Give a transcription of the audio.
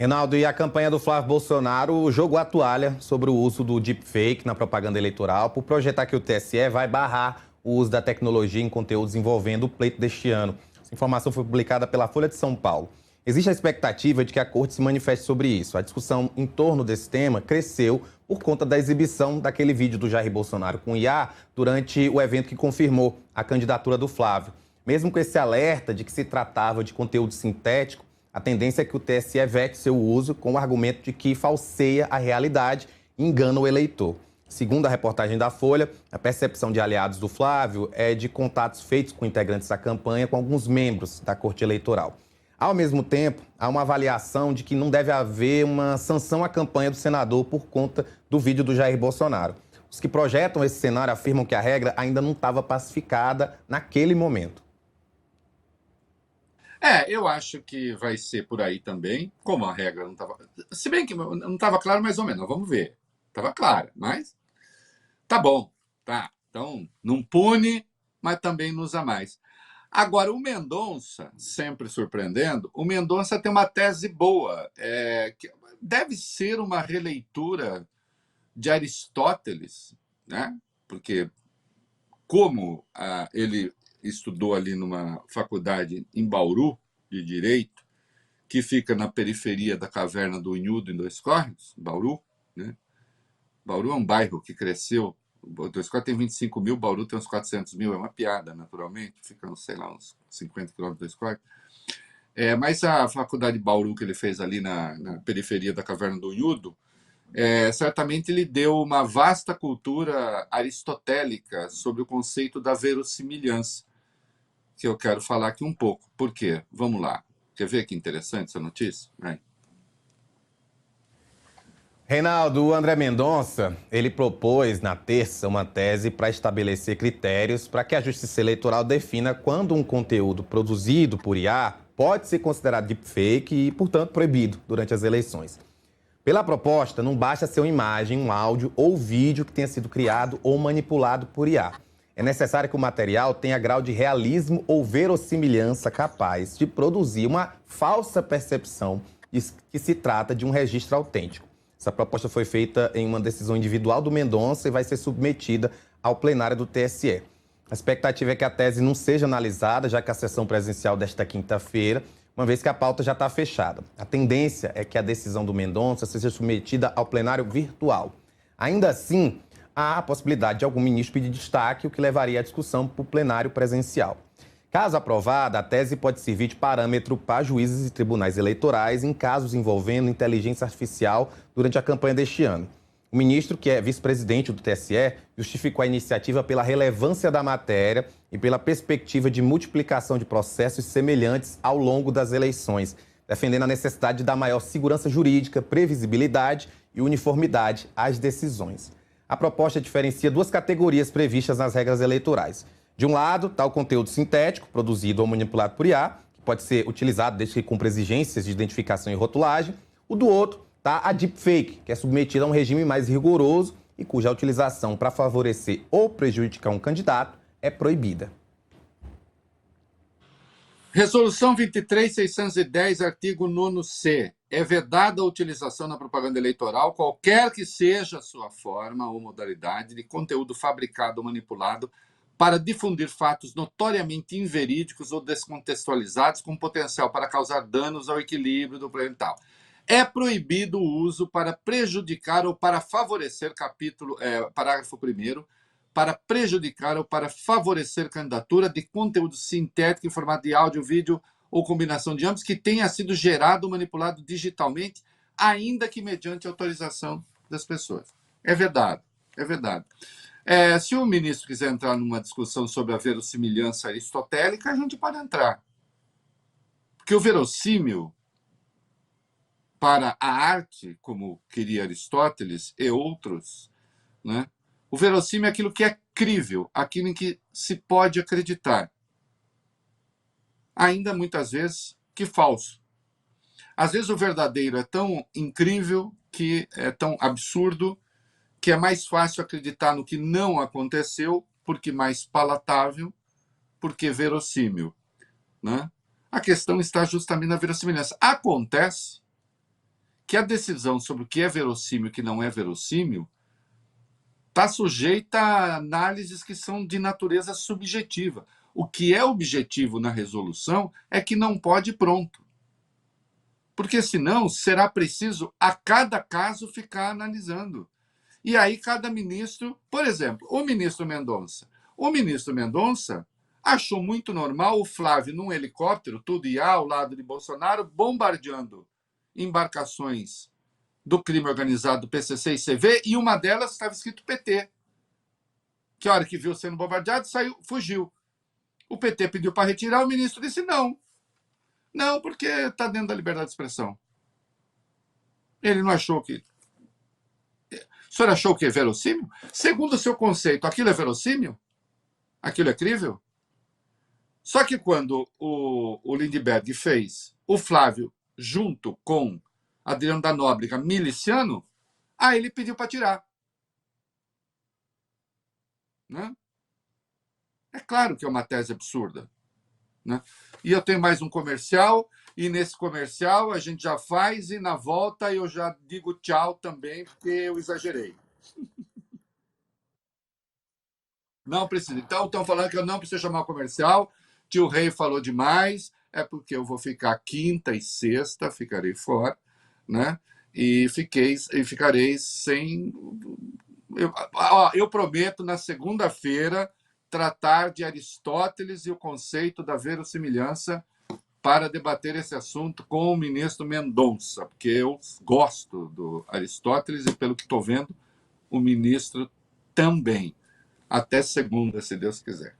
Reinaldo, e a campanha do Flávio Bolsonaro jogou a toalha sobre o uso do deepfake na propaganda eleitoral por projetar que o TSE vai barrar o uso da tecnologia em conteúdos envolvendo o pleito deste ano. Essa informação foi publicada pela Folha de São Paulo. Existe a expectativa de que a Corte se manifeste sobre isso. A discussão em torno desse tema cresceu por conta da exibição daquele vídeo do Jair Bolsonaro com IA durante o evento que confirmou a candidatura do Flávio. Mesmo com esse alerta de que se tratava de conteúdo sintético, a tendência é que o TSE vete seu uso com o argumento de que falseia a realidade e engana o eleitor. Segundo a reportagem da Folha, a percepção de aliados do Flávio é de contatos feitos com integrantes da campanha com alguns membros da Corte Eleitoral. Ao mesmo tempo, há uma avaliação de que não deve haver uma sanção à campanha do senador por conta do vídeo do Jair Bolsonaro. Os que projetam esse cenário afirmam que a regra ainda não estava pacificada naquele momento. Eu acho que vai ser por aí também, como a regra não estava... Se bem que não estava claro mais ou menos, vamos ver. Estava clara, mas tá bom, tá. Então, não pune, mas também não usa mais. Agora, o Mendonça, sempre surpreendendo, o Mendonça tem uma tese boa, que deve ser uma releitura de Aristóteles, né? Porque como ele estudou ali numa faculdade em Bauru, de Direito, que fica na periferia da caverna do Unhudo, em Dois Córregos, Bauru, né? Bauru é um bairro que cresceu, Dois Córregos tem 25 mil, Bauru tem uns 400 mil, é uma piada, naturalmente, fica, sei lá, uns 50 quilômetros de Dois Córregos. Mas a faculdade de Bauru que ele fez ali na periferia da caverna do Unhudo, certamente ele deu uma vasta cultura aristotélica sobre o conceito da verossimilhança, que eu quero falar aqui um pouco. Por quê? Vamos lá. Quer ver que interessante essa notícia? Reinaldo, o André Mendonça, ele propôs na terça uma tese para estabelecer critérios para que a Justiça Eleitoral defina quando um conteúdo produzido por IA pode ser considerado deepfake e, portanto, proibido durante as eleições. Pela proposta, não basta ser uma imagem, um áudio ou vídeo que tenha sido criado ou manipulado por IA. É necessário que o material tenha grau de realismo ou verossimilhança capaz de produzir uma falsa percepção de que se trata de um registro autêntico. Essa proposta foi feita em uma decisão individual do Mendonça e vai ser submetida ao plenário do TSE. A expectativa é que a tese não seja analisada, já que a sessão presencial desta quinta-feira, uma vez que a pauta já está fechada. A tendência é que a decisão do Mendonça seja submetida ao plenário virtual. Ainda assim, há a possibilidade de algum ministro pedir destaque, o que levaria a discussão para o plenário presencial. Caso aprovada, a tese pode servir de parâmetro para juízes e tribunais eleitorais em casos envolvendo inteligência artificial durante a campanha deste ano. O ministro, que é vice-presidente do TSE, justificou a iniciativa pela relevância da matéria e pela perspectiva de multiplicação de processos semelhantes ao longo das eleições, defendendo a necessidade de dar maior segurança jurídica, previsibilidade e uniformidade às decisões. A proposta diferencia duas categorias previstas nas regras eleitorais. De um lado, está o conteúdo sintético, produzido ou manipulado por IA, que pode ser utilizado desde que cumpra exigências de identificação e rotulagem. O do outro está a deepfake, que é submetida a um regime mais rigoroso e cuja utilização para favorecer ou prejudicar um candidato é proibida. Resolução 23.610, artigo 9º-C. É vedada a utilização na propaganda eleitoral, qualquer que seja a sua forma ou modalidade, de conteúdo fabricado ou manipulado para difundir fatos notoriamente inverídicos ou descontextualizados com potencial para causar danos ao equilíbrio do planeta. É proibido o uso para prejudicar ou para favorecer, parágrafo 1º, para prejudicar ou para favorecer candidatura de conteúdo sintético em formato de áudio, vídeo ou combinação de ambos que tenha sido gerado ou manipulado digitalmente, ainda que mediante autorização das pessoas. É verdade, é verdade. Se o ministro quiser entrar numa discussão sobre a verossimilhança aristotélica, a gente pode entrar. Porque o verossímil, para a arte, como queria Aristóteles e outros, né? O verossímil é aquilo que é crível, aquilo em que se pode acreditar. Ainda muitas vezes que falso. Às vezes o verdadeiro é tão incrível, que é tão absurdo, que é mais fácil acreditar no que não aconteceu, porque mais palatável, porque verossímil, né? A questão está justamente na verossimilhança. Acontece que a decisão sobre o que é verossímil e o que não é verossímil está sujeita a análises que são de natureza subjetiva. O que é objetivo na resolução é que não pode ir pronto. Porque senão será preciso a cada caso ficar analisando. E aí cada ministro, por exemplo, o ministro Mendonça achou muito normal o Flávio num helicóptero, tudo ia ao lado de Bolsonaro, bombardeando embarcações do crime organizado do PCC e CV, e uma delas estava escrito PT. Que a hora que viu sendo bombardeado, saiu, fugiu. O PT pediu para retirar, o ministro disse não. Não, porque está dentro da liberdade de expressão. Ele não achou que... O senhor achou que é verossímil? Segundo o seu conceito, aquilo é verossímil? Aquilo é crível? Só que quando o Lindbergh fez o Flávio junto com Adriano da Nóbrega miliciano, aí ele pediu para tirar. Né? É claro que é uma tese absurda. Né? E eu tenho mais um comercial, e nesse comercial a gente já faz, e na volta eu já digo tchau também, porque eu exagerei. Não precisa. Então, estão falando que eu não preciso chamar o comercial. Tio Rei falou demais. É porque eu vou ficar quinta e sexta, ficarei fora, né? E ficarei sem. Eu prometo, na segunda-feira, tratar de Aristóteles e o conceito da verossimilhança para debater esse assunto com o ministro Mendonça, porque eu gosto do Aristóteles e, pelo que estou vendo, o ministro também. Até segunda, se Deus quiser.